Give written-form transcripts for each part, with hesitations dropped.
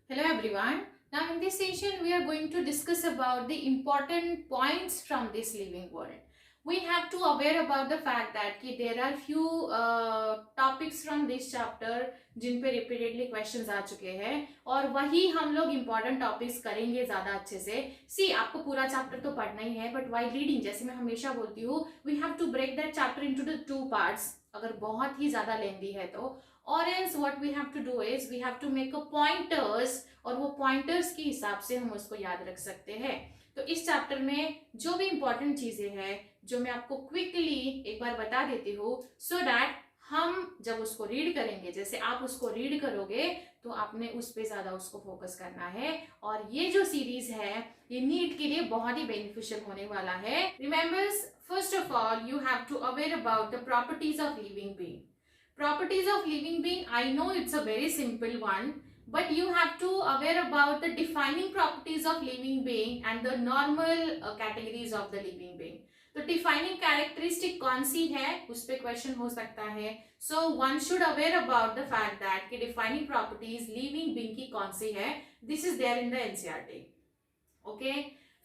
Hello everyone. Now in this session we are going to discuss about the important points from this living world. We have to aware about the fact that कि there are few topics from this chapter जिन पे repeatedly questions आ चुके हैं और वही हम लोग important topics करेंगे ज़्यादा अच्छे से. See आपको पूरा chapter तो पढ़ना ही है but while reading जैसे मैं हमेशा बोलती हूँ we have to break that chapter into the two parts. अगर बहुत ही ज़्यादा लेंदी है तो और else what we have to do is we have to make a pointers और वो पॉइंटर्स के हिसाब से हम उसको याद रख सकते हैं. तो इस चैप्टर में जो भी इंपॉर्टेंट चीजें हैं जो मैं आपको क्विकली एक बार बता देती हूँ सो दैट हम जब उसको रीड करेंगे जैसे आप उसको रीड करोगे तो आपने उस पर ज्यादा उसको फोकस करना है और ये जो सीरीज है ये नीट के लिए बहुत ही बेनिफिशियल होने वाला है. Remembers first of all you have to aware about the properties of living being. Properties of living being, I know it's a very simple one, but you have to aware about the defining properties of living being and the normal categories of the living being. तो defining characteristic कौन सी है उस पे question हो सकता है. So one should aware about the fact that कि defining properties living being की कौन सी है. This is there in the NCERT. Okay.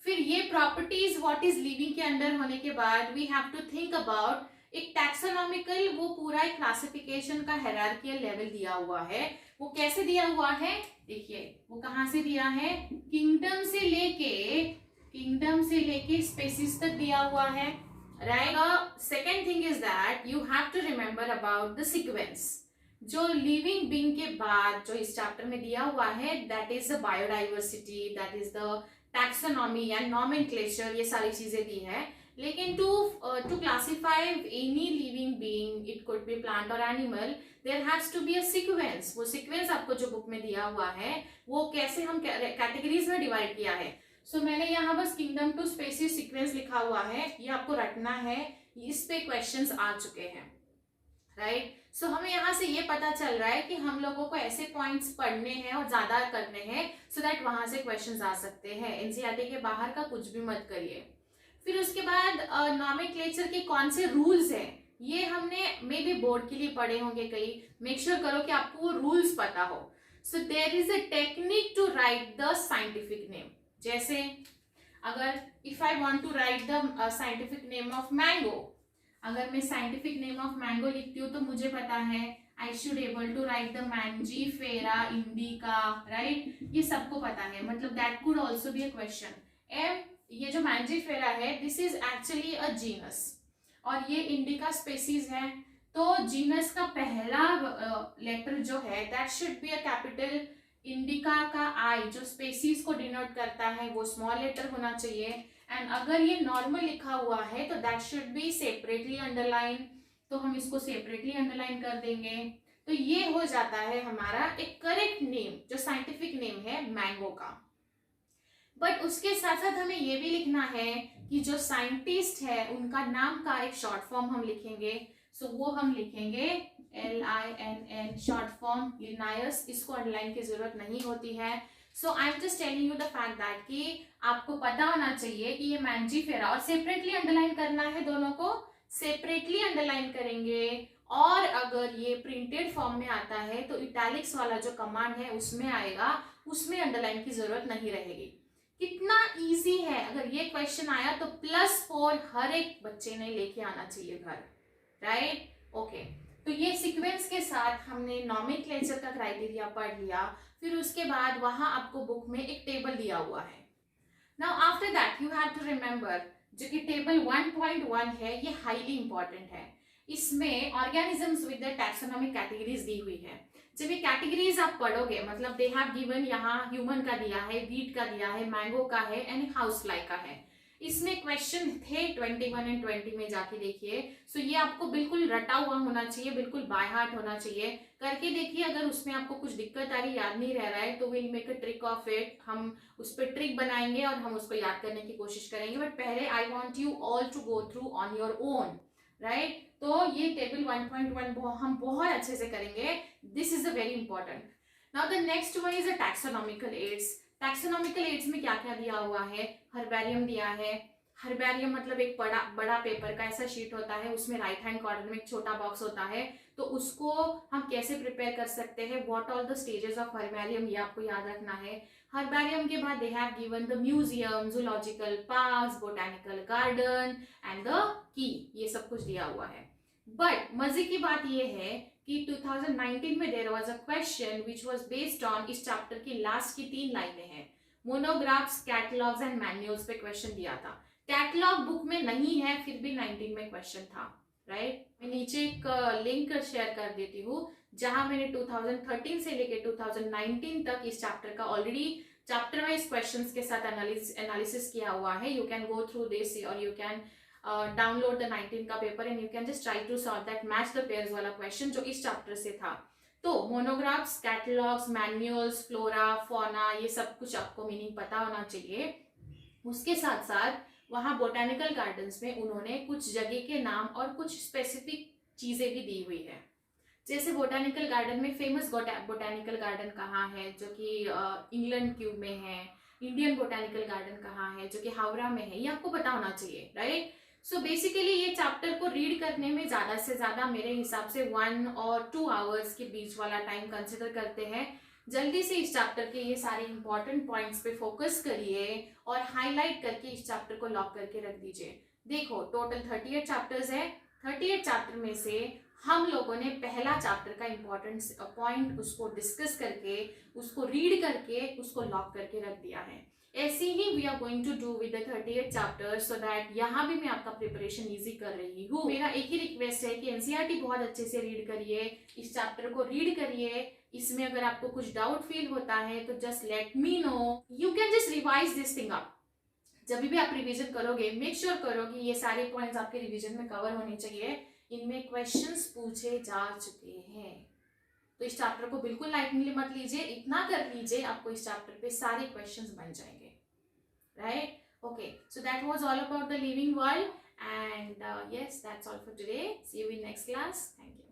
फिर ये properties what is living के अंदर होने के बाद we have to think about एक टैक्सोनॉमिकल वो पूरा एक क्लासिफिकेशन का हायरार्कियल लेवल दिया हुआ है. वो कैसे दिया हुआ है देखिए वो कहाँ से दिया है किंगडम से लेके स्पेसीज तक दिया हुआ है. Right. Second thing is that you have to remember about the sequence जो लिविंग बीइंग के बाद जो इस चैप्टर में दिया हुआ है that is the biodiversity that is the taxonomy and nomenclature. ये सारी चीजें दी है. लेकिन to classify any living being, it could be plant or animal, there has to be a sequence. वो sequence आपको जो बुक में दिया हुआ है वो कैसे हम कैटेगरीज में डिवाइड किया है. सो मैंने यहाँ बस किंगडम टू स्पेसीज सीक्वेंस लिखा हुआ है. ये आपको रटना है. इस पे क्वेश्चंस आ चुके हैं. राइट. सो हमें यहाँ से ये पता चल रहा है कि हम लोगों को ऐसे पॉइंट्स पढ़ने हैं और ज्यादा करने हैं सो दैट वहां से क्वेश्चंस आ सकते हैं. एनसीईआरटी के बाहर का कुछ भी मत करिए. फिर उसके बाद नॉमेनक्लेचर के कौन से रूल्स हैं ये हमने मे बी बोर्ड के लिए पढ़े होंगे कई. मेक श्योर करो कि आपको वो रूल्स पता हो. So there is a technique to write the scientific name. जैसे अगर if I want to write the scientific name of mango, अगर मैं साइंटिफिक नेम ऑफ मैंगो लिखती हूँ तो मुझे पता है I should able to write the Mangifera indica. Right. ये सबको पता है. मतलब that could also be a question. ये जो मैंजीफेरा है this is actually a genus और ये इंडिका स्पेसीज है. तो जीनस का पहला लेटर जो है that should be a capital. Indica का आई जो स्पेसीज को डिनोट करता है वो स्मॉल लेटर होना चाहिए. एंड अगर ये नॉर्मल लिखा हुआ है तो that should be separately underline. तो हम इसको सेपरेटली अंडरलाइन कर देंगे. तो ये हो जाता है हमारा एक करेक्ट नेम जो साइंटिफिक नेम है मैंगो का. बट उसके साथ साथ हमें ये भी लिखना है कि जो साइंटिस्ट है उनका नाम का एक शॉर्ट फॉर्म हम लिखेंगे. सो वो हम लिखेंगे LINN शॉर्ट फॉर्म लिनायस. इसको अंडरलाइन की जरूरत नहीं होती है. So I am just telling you the fact that कि आपको पता होना चाहिए कि ये मैंजीफेरा और सेपरेटली अंडरलाइन करना है. दोनों को सेपरेटली अंडरलाइन करेंगे. और अगर ये प्रिंटेड फॉर्म में आता है तो इटैलिक्स वाला जो कमांड है उसमें आएगा. उसमें अंडरलाइन की जरूरत नहीं रहेगी. कितना इजी है. अगर ये क्वेश्चन आया तो +4 हर एक बच्चे ने लेके आना चाहिए घर. राइट. ओके. तो ये सीक्वेंस के साथ हमने नॉमेनक्लेचर का क्राइटेरिया पढ़ लिया. फिर उसके बाद वहां आपको बुक में एक टेबल दिया हुआ है. Now after that you have to remember जो कि टेबल 1.1 है ये हाईली इंपॉर्टेंट है. इसमें organisms with the taxonomic categories दी हुई है. जब ये कैटेगरीज आप पढ़ोगे मतलब दे हैव गिवन यहाँ ह्यूमन का दिया है, वीट का दिया है, मैंगो का है एंड हाउस फ्लाई का है. इसमें क्वेश्चन थे 21 एंड 20 में जाके देखिए. सो ये आपको बिल्कुल रटा हुआ होना चाहिए, बिल्कुल बाय हार्ट होना चाहिए. करके देखिए अगर उसमें आपको कुछ दिक्कत आ रही याद नहीं रह रहा है तो will make a trick of it. हम उस पर ट्रिक बनाएंगे और हम उसको याद करने की कोशिश करेंगे. बट पहले I want you all to go through on your own. Right. तो ये टेबल 1.1 हम बहुत अच्छे से करेंगे. This is a very important. Now the next one is a taxonomical aids. Taxonomical aids में क्या क्या दिया हुआ है. हर्बेरियम दिया है, हर्बेरियम मतलब एक बड़ा बड़ा पेपर का ऐसा शीट होता है, उसमें राइट हैंड कॉर्नर में एक छोटा बॉक्स होता है, तो उसको हम कैसे प्रिपेयर कर सकते हैं, what all the stages of herbarium, ये आपको याद रखना है। हर्बेरियम के बाद दे have given the museum, zoological parks, botanical garden and the key, ये सब कुछ दिया हुआ है। बट मजे की बात ये है कि 2019 में there was a question which was based on इस चैप्टर की लास्ट की 3 लाइनें हैं, मोनोग्राफ्स, कैटलॉग्स एंड मैनुअल्स पे क्वेश्चन दिया था। कैटलॉग बुक में नहीं है, फिर भी 19 में क्वेश्चन था, राइट। मैं नीचे एक लिंक शेयर कर देती हूँ जहां मैंने 2013 से लेके 2019 तक इस चैप्टर का ऑलरेडी चैप्टर वाइज क्वेश्चंस के साथ एनालिसिस किया हुआ है। You can go through this और यू कैन डाउनलोड द 19 का paper and you can just try to solve that match the pairs वाला क्वेश्चन जो इस चैप्टर से था। तो monographs, catalogues, manuals, flora, fauna, ये सब कुछ आपको मीनिंग पता होना चाहिए। उसके साथ साथ वहाँ बोटानिकल गार्डन्स में उन्होंने कुछ जगह के नाम और कुछ स्पेसिफिक चीजें भी दी हुई है। जैसे बोटानिकल गार्डन में फेमस बोटानिकल गार्डन कहाँ है, जो कि इंग्लैंड क्यूब में है। इंडियन बोटानिकल गार्डन कहाँ है, जो कि हावड़ा में है, ये आपको पता होना चाहिए, राइट। सो बेसिकली ये चैप्टर को रीड करने में ज्यादा से ज्यादा मेरे हिसाब से 1 और 2 आवर्स के बीच वाला टाइम कंसिडर करते हैं। जल्दी से इस चैप्टर के ये सारे इंपॉर्टेंट पॉइंट्स पे फोकस करिए और हाईलाइट करके इस चैप्टर को लॉक करके रख दीजिए। देखो टोटल 38 चैप्टर्स है, 38 चैप्टर में से हम लोगों ने पहला चैप्टर का इंपॉर्टेंट पॉइंट उसको डिस्कस करके, उसको रीड करके, उसको लॉक करके रख दिया है। ऐसे ही we are going to do with the 38 chapters so that यहाँ भी मैं आपका प्रिपरेशन इजी कर रही हूँ। मेरा एक ही रिक्वेस्ट है कि एनसीईआरटी बहुत अच्छे से रीड करिए, इस चैप्टर को रीड करिए। इसमें अगर आपको कुछ डाउट फील होता है तो just let me know, you can just revise this thing up. जब भी आप रिवीजन करोगे मेक श्योर करो कि ये सारे पॉइंट्स आपके रिवीजन में कवर होने चाहिए, इनमें क्वेश्चंस पूछे जा चुके हैं। तो इस चैप्टर को बिल्कुल लाइटली मत लीजिए, इतना कर लीजिए आपको इस चैप्टर पे सारे क्वेश्चंस बन जाएंगे, right. Okay, so that was all about the living world and yes, that's all for today. See you in next class. Thank you.